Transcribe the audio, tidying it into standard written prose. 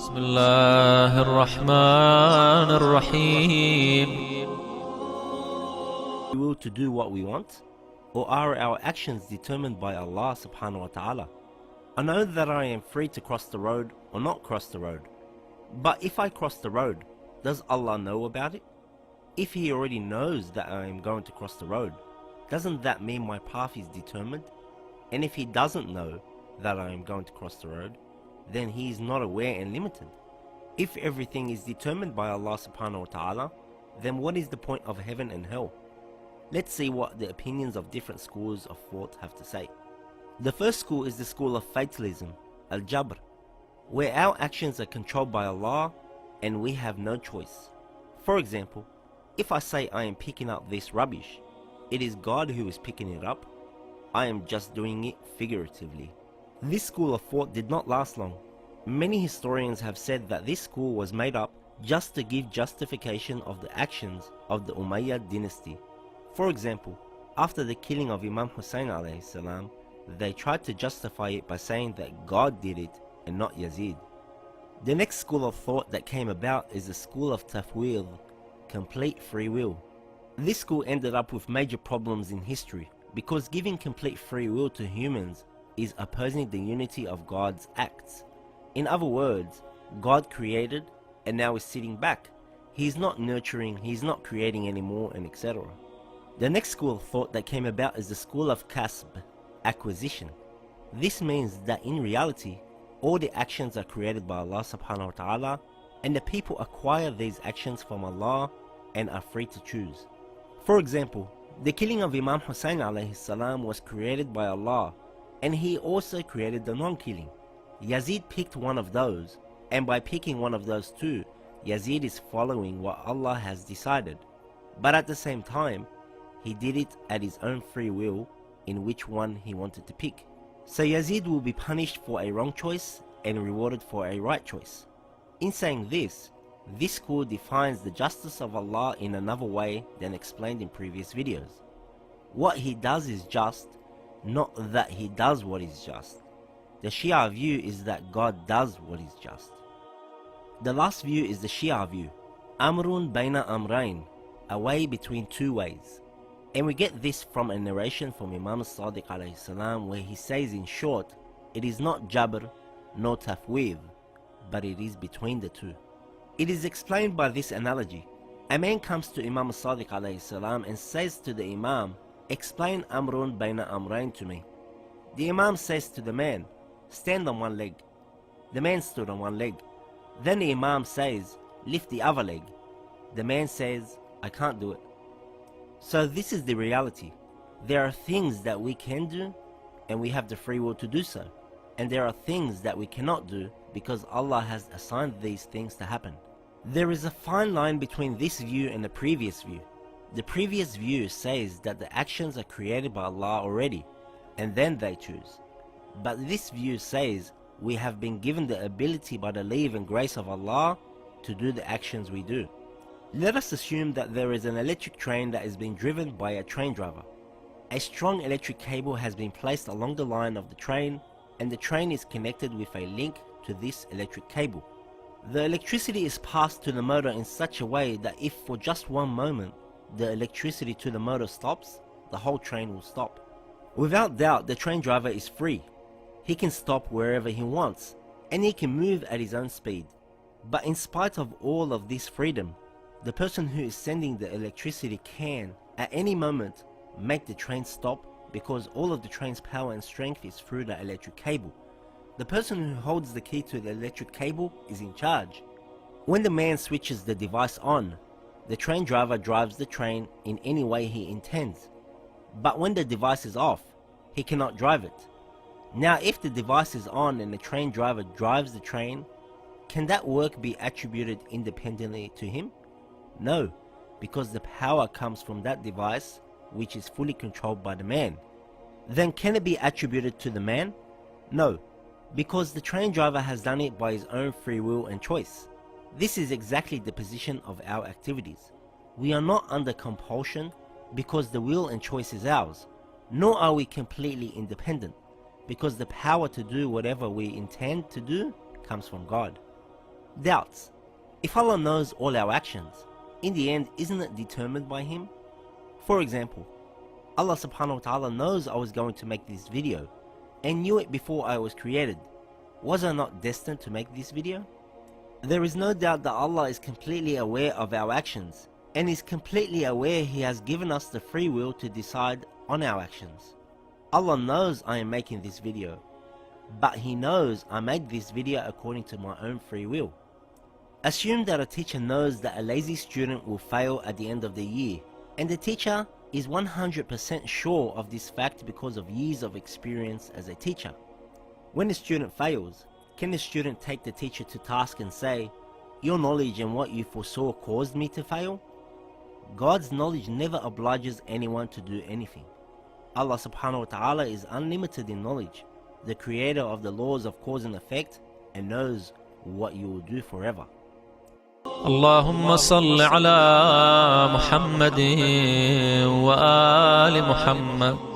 بسم الله الرحمن الرحيم. We will to do what we want, or are our actions determined by Allah subhanahu wa ta'ala? I know that I am free to cross the road or not cross the road, but if I cross the road, does Allah know about it? If He already knows that I am going to cross the road, doesn't that mean my path is determined? And if He doesn't know that I am going to cross the road, then He is not aware and limited. If everything is determined by Allah subhanahu wa ta'ala, then what is the point of heaven and hell? Let's see what the opinions of different schools of thought have to say. The first school is the school of fatalism, al-Jabr, where our actions are controlled by Allah and we have no choice. For example, if I say I am picking up this rubbish, it is God who is picking it up. I am just doing it figuratively. This school of thought did not last long. Many historians have said that this school was made up just to give justification of the actions of the Umayyad dynasty. For example, after the killing of Imam Hussein alayhi salam, they tried to justify it by saying that God did it and not Yazid. The next school of thought that came about is the school of Tafwid, complete free will. This school ended up with major problems in history because giving complete free will to humans is opposing the unity of God's acts. In other words, God created and now is sitting back. He's not nurturing, He's not creating anymore, and etc. The next school of thought that came about is the school of Kasb, acquisition. This means that in reality, all the actions are created by Allah subhanahu wa ta'ala, and the people acquire these actions from Allah and are free to choose. For example, the killing of Imam Hussein alayhi salam was created by Allah, and He also created the non-killing. Yazid picked one of those, and by picking one of those two, Yazid is following what Allah has decided. But at the same time, he did it at his own free will in which one he wanted to pick. So Yazid will be punished for a wrong choice and rewarded for a right choice. In saying this school defines the justice of Allah in another way than explained in previous videos. What He does is just, not that He does what is just. The Shia view is that God does what is just. The last view is the Shia view, Amrun Baina Amrain, a way between two ways. And we get this from a narration from Imam Sadiq alayhi salam, where he says in short, it is not Jabr nor Tafwid, but it is between the two. It is explained by this analogy. A man comes to Imam Sadiq alayhi salam and says to the Imam, explain Amrun Baina Amrain to me. The Imam says to the man, stand on one leg. The man stood on one leg. Then the Imam says, lift the other leg. The man says, I can't do it. So this is the reality. There are things that we can do and we have the free will to do so. And there are things that we cannot do because Allah has assigned these things to happen. There is a fine line between this view and the previous view. The previous view says that the actions are created by Allah already, and then they choose. But this view says we have been given the ability by the leave and grace of Allah to do the actions we do. Let us assume that there is an electric train that is being driven by a train driver. A strong electric cable has been placed along the line of the train, and the train is connected with a link to this electric cable. The electricity is passed to the motor in such a way that if for just one moment the electricity to the motor stops, the whole train will stop. Without doubt, the train driver is free. He can stop wherever he wants, and he can move at his own speed. But in spite of all of this freedom, the person who is sending the electricity can, at any moment, make the train stop because all of the train's power and strength is through the electric cable. The person who holds the key to the electric cable is in charge. When the man switches the device on, the train driver drives the train in any way he intends. But when the device is off, he cannot drive it. Now if the device is on and the train driver drives the train, can that work be attributed independently to him? No, because the power comes from that device which is fully controlled by the man. Then can it be attributed to the man? No, because the train driver has done it by his own free will and choice. This is exactly the position of our activities. We are not under compulsion because the will and choice is ours, nor are we completely independent because the power to do whatever we intend to do comes from God. Doubts. If Allah knows all our actions, in the end, isn't it determined by Him? For example, Allah subhanahu wa ta'ala knows I was going to make this video and knew it before I was created. Was I not destined to make this video? There is no doubt that Allah is completely aware of our actions and is completely aware He has given us the free will to decide on our actions. Allah knows I am making this video, but He knows I made this video according to my own free will. Assume that a teacher knows that a lazy student will fail at the end of the year, and the teacher is 100% sure of this fact because of years of experience as a teacher. When a student fails, can the student take the teacher to task and say, "Your knowledge and what you foresaw caused me to fail"? God's knowledge never obliges anyone to do anything. Allah subhanahu wa ta'ala is unlimited in knowledge, the creator of the laws of cause and effect, and knows what you will do forever. اللهم صل على محمد وآل محمد